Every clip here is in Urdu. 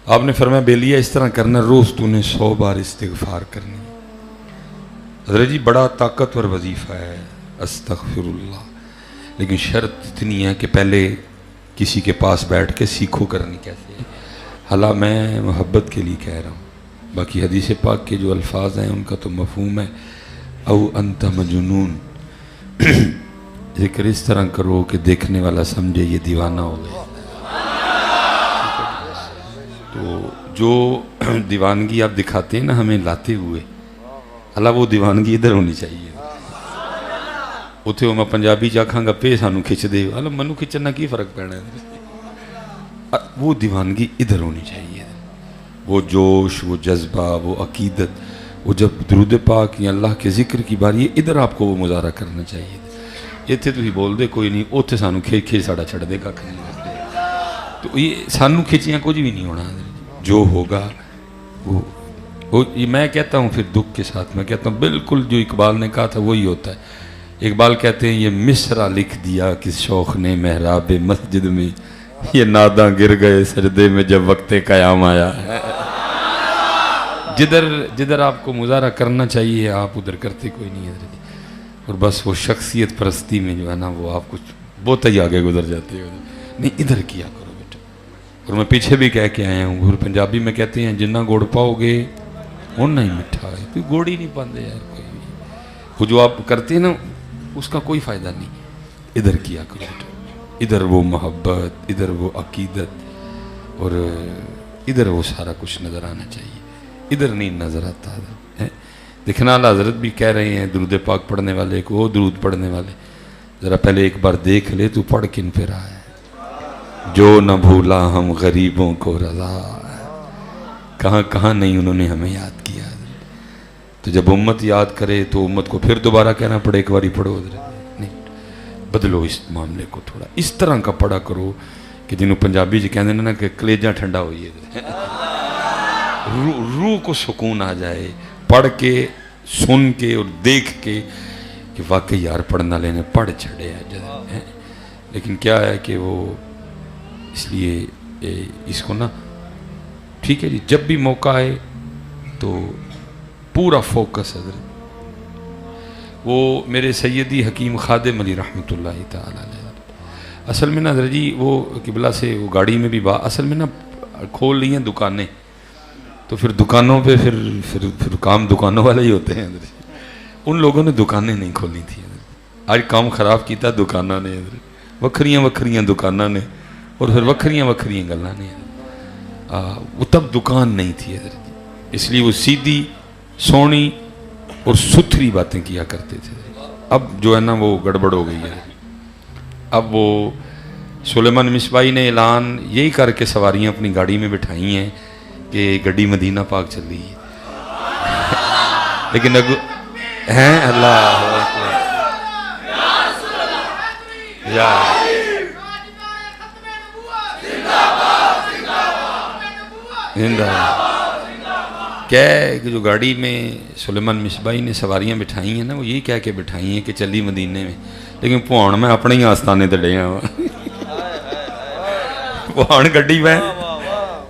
آپ نے فرمایا بیلیا اس طرح کرنا، روز تو نے 100 بار استغفار کرنی. حضرت جی بڑا طاقتور وظیفہ ہے استغفر اللہ، لیکن شرط اتنی ہے کہ پہلے کسی کے پاس بیٹھ کے سیکھو کرنی کیسے ہے. حالانکہ میں محبت کے لیے کہہ رہا ہوں، باقی حدیث پاک کے جو الفاظ ہیں ان کا تو مفہوم ہے او انت مجنون. ذکر اس طرح کرو کہ دیکھنے والا سمجھے یہ دیوانہ ہو گیا. تو جو دیوانگی آپ دکھاتے ہیں نا ہمیں لاتے ہوئے، اللہ وہ دیوانگی ادھر ہونی چاہیے. اتنے وہ میں پنجابی چاکھاں گا پہ سانو کھچ دے، اللہ منو کھچنا کی فرق پینا ہے. وہ دیوانگی ادھر ہونی چاہیے، وہ جوش، وہ جذبہ، وہ عقیدت. وہ جب درود پاک یا اللہ کے ذکر کی باری ہے ادھر آپ کو وہ مظاہرہ کرنا چاہیے. اتنے تو ہی بول دے کوئی نہیں، اتنے سانو کھیچ کھیچ ساڑا چھڑ دے گا. تو یہ سانو کھچیاں کچھ بھی نہیں ہونا. جو ہوگا وہ یہ میں کہتا ہوں پھر دکھ کے ساتھ میں کہتا ہوں بالکل جو اقبال نے کہا تھا وہی ہوتا ہے. اقبال کہتے ہیں یہ مصرع لکھ دیا کس شوق نے محراب مسجد میں، یہ ناداں گر گئے سجدے میں جب وقت قیام آیا. جدھر آپ کو مظاہرہ کرنا چاہیے آپ ادھر کرتے کوئی نہیں ہے. اور بس وہ شخصیت پرستی میں جو ہے نا وہ آپ کچھ بہت ہی آگے گزر جاتے ہو. نہیں ادھر کیا کرو بیٹا. اور میں پیچھے بھی کہہ کے آیا ہوں، پنجابی میں کہتے ہیں جنہ گوڑ پاؤ گے اُنّا ہی مٹھا ہے. کوئی گوڑ ہی نہیں پاندے یار کوئی بھی. وہ جو آپ کرتے ہیں نا اس کا کوئی فائدہ نہیں. ادھر کیا کرو بیٹا. ادھر وہ محبت، ادھر وہ عقیدت، اور ادھر وہ سارا کچھ نظر آنا چاہیے. ادھر نہیں نظر آتا ہے. دیکھنا اللہ حضرت بھی کہہ رہے ہیں درود پاک پڑھنے والے کو، وہ درود پڑھنے والے ذرا پہلے ایک بار دیکھ لے تو پڑھ کن پہ رہا ہے. جو نہ بھولا ہم غریبوں کو رضا، کہاں کہاں نہیں انہوں نے ہمیں یاد کیا. تو جب امت یاد کرے تو امت کو پھر دوبارہ کہنا پڑے ایک باری پڑھو. نہیں بدلو اس معاملے کو، تھوڑا اس طرح کا پڑھا کرو کہ جنہوں پنجابی جی کہتے ہیں نا کہ کلیجہ ٹھنڈا ہوئیے، روح کو سکون آ جائے پڑھ کے، سن کے اور دیکھ کے کہ واقعی یار پڑھنا لینے پڑھ چھڑے ہیں. لیکن کیا ہے کہ وہ اس لیے اس کو نا ٹھیک ہے جی جب بھی موقع آئے تو پورا فوکس حضرت. وہ میرے سیدی حکیم خادم علی رحمۃ اللہ تعالی علیہ اصل میں نا حضرت جی وہ قبلہ سے وہ گاڑی میں بھی اصل میں نا کھول لی ہیں دکانیں، تو پھر دکانوں پہ پھر کام دکانوں والے ہی ہوتے ہیں. ان لوگوں نے دکانیں نہیں کھولنی تھی. آج کام خراب کیتا دکانوں نے، وکھریاں وکھریاں دکانوں نے، اور پھر وکھریاں وکھریاں گلاں نے. وہ تب دکان نہیں تھی حضرت. اس لیے وہ سیدھی سونی اور ستھری باتیں کیا کرتے تھے. اب جو ہے نا وہ گڑبڑ ہو گئی ہے. اب وہ سلیمان مصباحی نے اعلان یہی کر کے سواریاں اپنی گاڑی میں بٹھائی ہیں کہ گڈی مدینہ پاک چل رہی ہے. لیکن ہیں اللہ یا کہ جو گاڑی میں سلیمان مصباحی نے سواریاں بٹھائی ہیں نا وہ یہی کہہ کے بٹھائی ہیں کہ چلی مدینے میں. لیکن پہن میں اپنے ہی آستانے تے ڈیا وا. پہن گڈی میں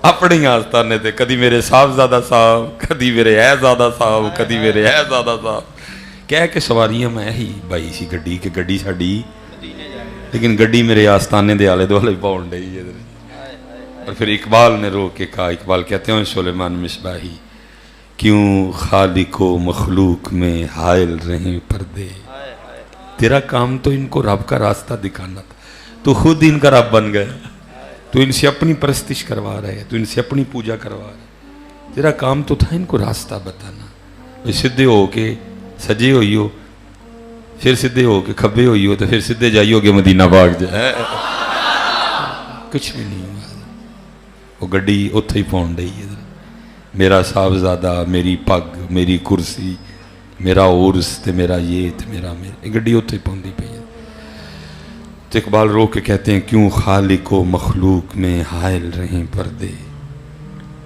اپنے ہی آستانے تے، کدی میرے صاحبزادہ صاحب، کدی میرے اہزادہ صاحب، کدی میرے اہزادہ صاحب کہہ کے سواریاں میں ہی بائی سی گڈی کہ گڈی ساڈی، لیکن گڈی میرے آستانے دے آلے دوالے پہن ڈئی ہے. اور پھر اقبال نے رو کے کہا، اقبال کہتے ہیں سلیمان مصباحی کیوں خالق و مخلوق میں حائل رہیں پردے، تیرا کام تو ان کو رب کا راستہ دکھانا تھا، تو خود ان کا رب بن گیا. تو ان سے اپنی پرستش کروا رہے، تو ان سے اپنی پوجا کروا رہے. تیرا کام تو تھا ان کو راستہ بتانا. سدھے ہو کے سجے ہوئی ہو، پھر سدھے ہو کے کھبے ہوئی ہو، تو پھر سدھے جائیو گے مدینہ پاک جائے. کچھ بھی نہیں ہوا. وہ گڈی اتھے ہی پہنچ رہی ہے. میرا صاحبزادہ، میری پگ، میری کرسی، میرا عرس تے میرا یہ تے میرا گڈی اتھے ہی پہنچی پئی ہے. تو اقبال رو کے کہتے ہیں کیوں خالق و مخلوق میں حائل رہیں پردے،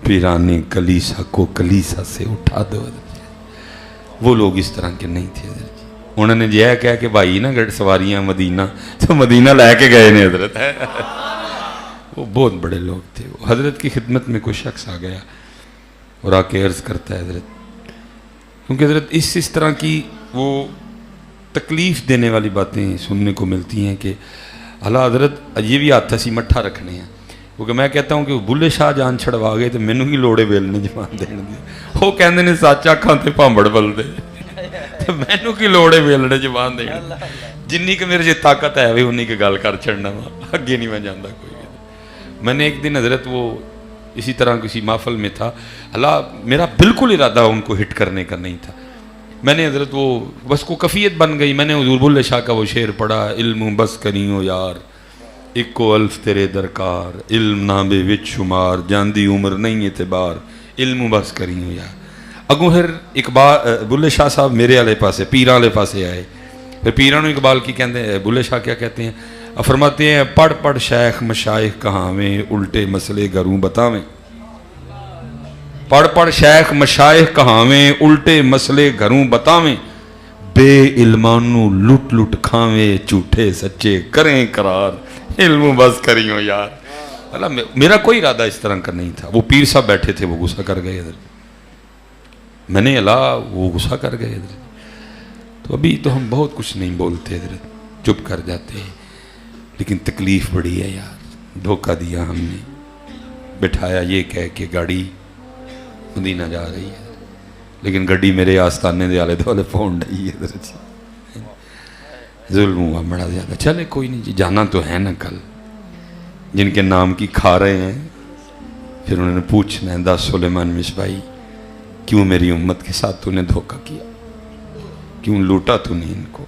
پیرانے کلیسا کو کلیسا سے اٹھا دو. وہ لوگ اس طرح کے نہیں تھے حضرت. انہوں نے یہ کہا کہ بھائی نا سواریاں مدینہ، تو مدینہ لے کے گئے نے حضرت. وہ بہت بڑے لوگ تھے. وہ حضرت کی خدمت میں کوئی شخص آ گیا اور آ کے عرض کرتا ہے حضرت، کیونکہ حضرت اس طرح کی وہ تکلیف دینے والی باتیں سننے کو ملتی ہیں کہ اللہ حضرت یہ بھی ہاتھ اسی مٹھا رکھنے ہیں. کیونکہ میں کہتا ہوں کہ بلے شاہ جان چھڑوا گئے تو مینوں ہی لوڑے ویلنے جوان دین دی. وہ کہندے نے سچ آکھاں تے بھانبڑ بلدے تے مینوں کی لوڑے ویلنے جوان دین. جنی کہ میرے جے طاقت ہے انہی کی گل کر چھڑنا وا، اگے نہیں میں جاندا کوئی. میں نے ایک دن حضرت وہ اسی طرح کسی محفل میں تھا، اللہ میرا بالکل ارادہ ان کو ہٹ کرنے کا نہیں تھا. میں نے حضرت وہ بس کو کفیت بن گئی. میں نے حضور بلے شاہ کا وہ شعر پڑھا، علم بس کریو یار اکو الف تیرے درکار، علم نامے وچ شمار جاندی عمر نہیں اعتبار، علم بس کریو یار. اگوں پھر اقبال بلے شاہ صاحب میرے والے پاسے پیراں والے پاسے آئے. پھر پیراں نوں اقبال کی کہتے ہیں، بلے شاہ کیا کہتے ہیں؟ فرماتے ہیں پڑھ پڑھ شیخ مشائخ کہاویں الٹے مسئلے گھروں بتاویں. پڑھ پڑھ شیخ مشائخ کہاویں الٹے مسئلے گھروں بتاویں، بے علمانو لٹ لٹ کھاویں جھوٹے سچے کریں قرار، علم بس کریوں یار. اللہ میرا کوئی ارادہ اس طرح کا نہیں تھا. وہ پیر صاحب بیٹھے تھے، وہ غصہ کر گئے ادھر. میں نے اللہ وہ غصہ کر گئے ادھر. تو ابھی تو ہم بہت کچھ نہیں بولتے ادھر، چپ کر جاتے ہیں. لیکن تکلیف بڑی ہے یار. دھوکہ دیا ہم نے، بٹھایا یہ کہہ کہ گاڑی مدینہ جا رہی ہے، لیکن گڈی میرے آستانے دے آلے دوالے پہنچ رہی ہے. ظلم ہوا بڑا زیادہ. چلے کوئی نہیں جی، جانا تو ہے نا کل. جن کے نام کی کھا رہے ہیں پھر انہوں نے پوچھنا ہے، 10 سلیمان مصباحی کیوں میری امت کے ساتھ تو نے دھوکہ کیا، کیوں لوٹا تو نہیں ان کو؟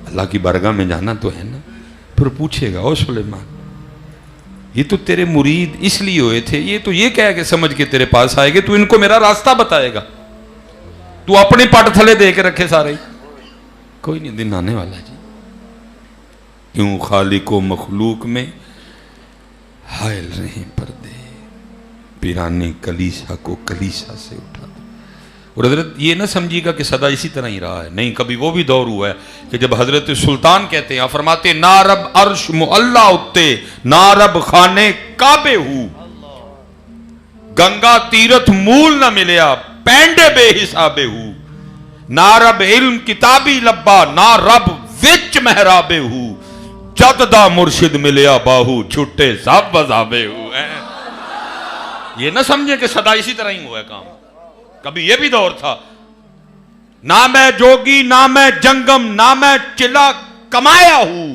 اللہ کی بارگاہ میں جانا تو ہے نا. پھر پوچھے گا، او سلیمان یہ تو تیرے مرید اس لیے ہوئے تھے، یہ تو یہ کہہ کے سمجھ کے تیرے پاس آئے گے تو ان کو میرا راستہ بتائے گا، تو اپنے پٹ تھلے دے کے رکھے سارے. کوئی نہیں، دن آنے والا جی. کیوں خالق و مخلوق میں حائل رہیں پردے، پیرانے کلیسا کو کلیسا سے اٹھا. اور حضرت یہ نہ سمجھے گا کہ صدا اسی طرح ہی رہا ہے، نہیں. کبھی وہ بھی دور ہوا ہے کہ جب حضرت سلطان کہتے ہیں، فرماتے نا رب عرش معلا اتے نا رب خانے کعبے ہو، گنگا تیرت مول نہ ملیا پینڈے بے حسابے ہو، نا رب علم کتابی لبا نا رب وچ محرابے ہو، جد دا مرشد ملیا باہو چھٹے سب بزابے ہو. یہ نہ سمجھے کہ صدا اسی طرح ہی ہوا ہے کام. کبھی یہ بھی دور تھا، نہ میں جوگی نہ میں جنگم نہ میں چلا کمایا ہوں،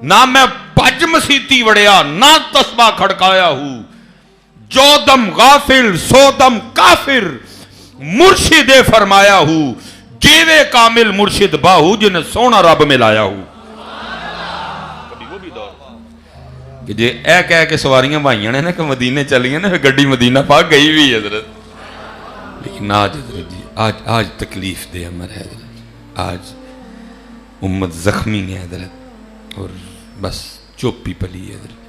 نہ میں بج مسیتی وڑیا نہ تسبہ کھڑکایا ہوں، جو دم غافل سو دم کافر مرشد فرمایا ہوں، جیوے کامل مرشد باہو جنہیں سونا رب میں لایا ہوں. کبھی وہ بھی دور تھا کہ جے اے کہہ کے سواریاں بھائیاں نے کہ مدینے چلی ہیں نا، گڈی مدینہ پاک گئی بھی حضرت. لیکن آج حضرت جی آج تکلیف دے عمر ہے حضرت. آج امت زخمی ہے حضرت، اور بس چپ ہی پلی ہے حضرت.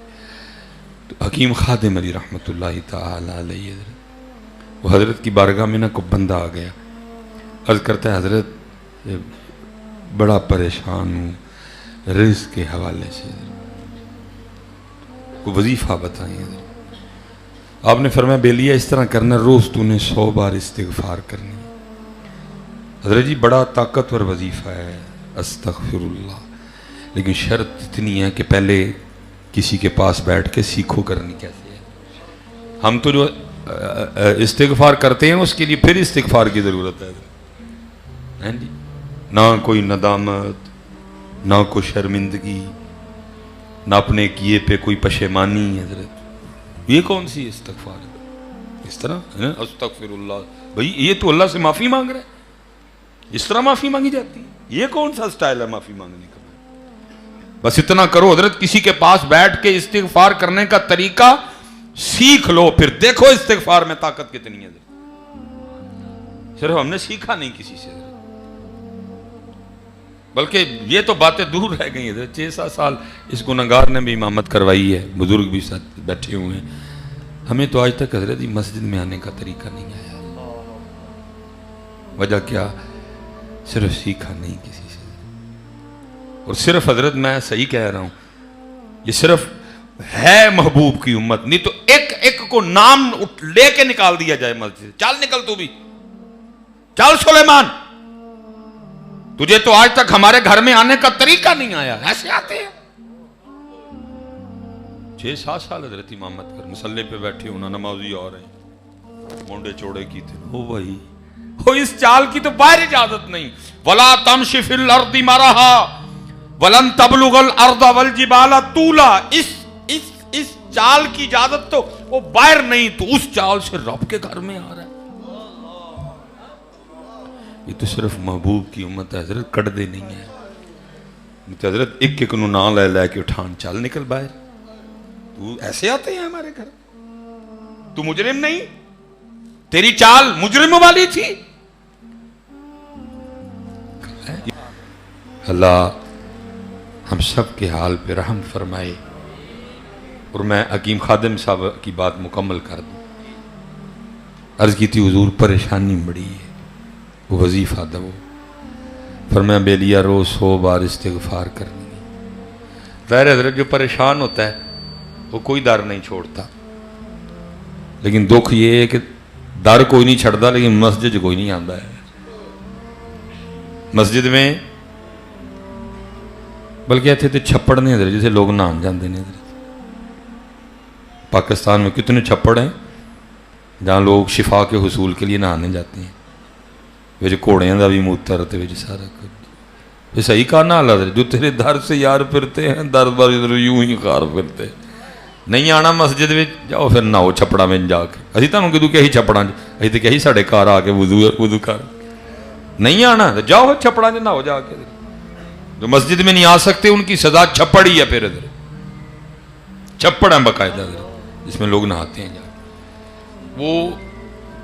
تو حکیم خادم علی رحمت اللہ تعالی علیہ حضرت، وہ حضرت کی بارگاہ میں نہ کو بندہ آ گیا، عرض کرتا ہے حضرت بڑا پریشان ہوں رزق کے حوالے سے، کو وظیفہ بتائیں حضرت. آپ نے فرمایا بیلیا اس طرح کرنا، روز تو نے 100 بار استغفار کرنی. حضرت جی بڑا طاقتور وظیفہ ہے استغفر اللہ، لیکن شرط اتنی ہے کہ پہلے کسی کے پاس بیٹھ کے سیکھو کرنی کیسے ہے. ہم تو جو استغفار کرتے ہیں اس کے لیے پھر استغفار کی ضرورت ہے جی. نہ کوئی ندامت، نہ کوئی شرمندگی، نہ اپنے کیے پہ کوئی پشیمانی. حضرت یہ کون سی استغفار ہے؟ اس طرح استغفر اللہ، بھئی یہ تو اللہ سے معافی مانگ رہا ہے، اس طرح معافی مانگی جاتی ہے؟ یہ کون سا سٹائل ہے معافی مانگنے کا؟ بس اتنا کرو حضرت، کسی کے پاس بیٹھ کے استغفار کرنے کا طریقہ سیکھ لو، پھر دیکھو استغفار میں طاقت کتنی ہے. صرف ہم نے سیکھا نہیں کسی سے، بلکہ یہ تو باتیں دور رہ گئی ہیں. 6-7 سال اس گنہگار نے بھی امامت کروائی ہے، بزرگ بھی ساتھ بیٹھے ہوئے ہیں. ہمیں تو آج تک حضرت مسجد میں آنے کا طریقہ نہیں آیا. وجہ کیا؟ صرف سیکھا نہیں کسی سے. اور صرف حضرت میں صحیح کہہ رہا ہوں، یہ صرف ہے محبوب کی امت، نہیں تو ایک ایک کو نام لے کے نکال دیا جائے مسجد، چل نکل تو بھی، چل سلیمان، تجھے تو آج تک ہمارے گھر میں آنے کا طریقہ نہیں آیا، ایسے آتے ہیں۔ 6-7 سال حضرت امامت کر مسلح پہ بیٹھے ہونا، نمازی آ رہے ہیں، مونڈے چوڑے کی تھے، او بھائی وہ اس چال کی تو باہر اجازت نہیں، وَلَا تَمْشِ فِي الْأَرْضِ مَرَحًا وَلَن تَبْلُغَ الْأَرْضَ وَالْجِبَالَ طُولًا، اس چال کی اجازت تو وہ باہر نہیں، تو اس چال سے رب کے گھر میں آ رہا ہے۔ یہ تو صرف محبوب کی امت ہے حضرت، کٹ دے نہیں ہے تو حضرت ایک ایک نو نام لے لے کے اٹھان، چل نکل باہر، تو ایسے آتے ہیں ہمارے گھر، تو مجرم نہیں، تیری چال مجرم والی تھی۔ اللہ ہم سب کے حال پہ رحم فرمائے۔ اور میں حکیم خادم صاحب کی بات مکمل کر دوں، عرض کی تھی حضور پریشانی بڑی ہے، وہ وظیفہ دو، فرمایا بیلیا روز 100 بار استغفار کرنی ہے۔ ظاہر حضرت جو پریشان ہوتا ہے وہ کوئی در نہیں چھوڑتا، لیکن دکھ یہ ہے کہ در کوئی نہیں چھڑتا لیکن مسجد کوئی نہیں آتا ہے۔ مسجد میں بلکہ ایتھے تے چھپڑ نہیں حضرت، جسے لوگ نہان جاندے ہیں حضرت۔ پاکستان میں کتنے چھپڑ ہیں جہاں لوگ شفا کے حصول کے لیے نہانے جاتے ہیں، ویچ کوڑیاں دا بھی موتر تے ویچ سارا کچھ۔ یہ صحیح کہا نا حضرت، جو تیرے در سے یار پھرتے ہیں در بار یوں ہی خار پھرتے ہیں۔ نہیں آنا مسجد میں جاؤ پھر نہ ہو چھپڑا میں جا کے، اسی تانوں کدوں کہ ہی چھپڑا اسی تے کہی ساڑھے کار آ کے وضو کر، نہیں آنا جاؤ چھپڑا نہ ہو جا کے۔ جو مسجد میں نہیں آ سکتے ان کی سزا چھپڑ ہی ہے، پھر ادھر چھپڑ ہے باقاعدہ جس میں لوگ نہاتے ہیں جا کے۔ وہ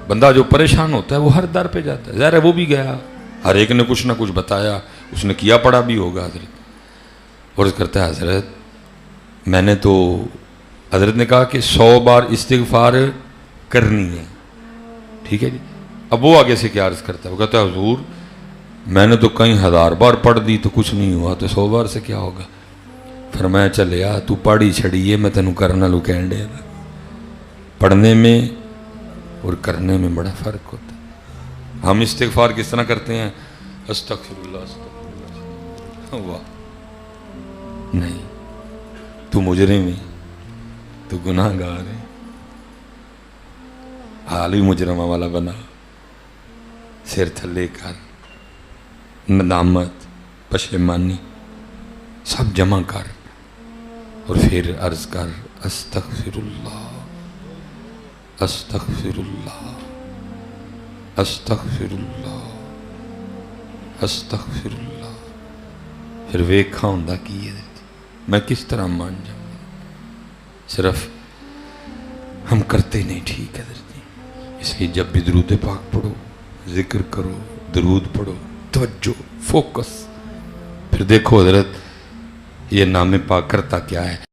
بندہ جو پریشان ہوتا ہے وہ ہر در پہ جاتا ہے، ظاہر ہے وہ بھی گیا، ہر ایک نے کچھ نہ کچھ بتایا، اس نے کیا پڑا بھی ہوگا حضرت۔ عرض کرتا ہے حضرت میں نے تو، حضرت نے کہا کہ 100 بار استغفار کرنی ہے، ٹھیک ہے جی۔ اب وہ آگے سے کیا عرض کرتا ہے، وہ کہتا ہے حضور میں نے تو کہیں 1000 بار پڑھ دی تو کچھ نہیں ہوا، تو 100 بار سے کیا ہوگا؟ فرمایا چلیا تو پڑھی چھڑیے، میں تینوں کرنا لو کہن دے، پڑھنے میں اور کرنے میں بڑا فرق ہوتا ہے۔ ہم استغفار کس طرح کرتے ہیں، استغفر اللہ استغفر اللہ، واہ نہیں، تو مجرم ہے، تو گناہ گار ہے، حال ہی مجرمہ والا بنا، سر تھلے کر، ندامت پشیمانی سب جمع کر اور پھر عرض کر استغفر اللہ استغفر اللہ استغفر اللہ استغفر اللہ۔ پھر ویکھا ہوندا کی ہے میں کس طرح مان جاؤں، صرف ہم کرتے نہیں ٹھیک ہے حضرت۔ اس لیے جب بھی درود پاک پڑھو، ذکر کرو، درود پڑھو، توجہ فوکس، پھر دیکھو حضرت یہ نام پاک کرتا کیا ہے۔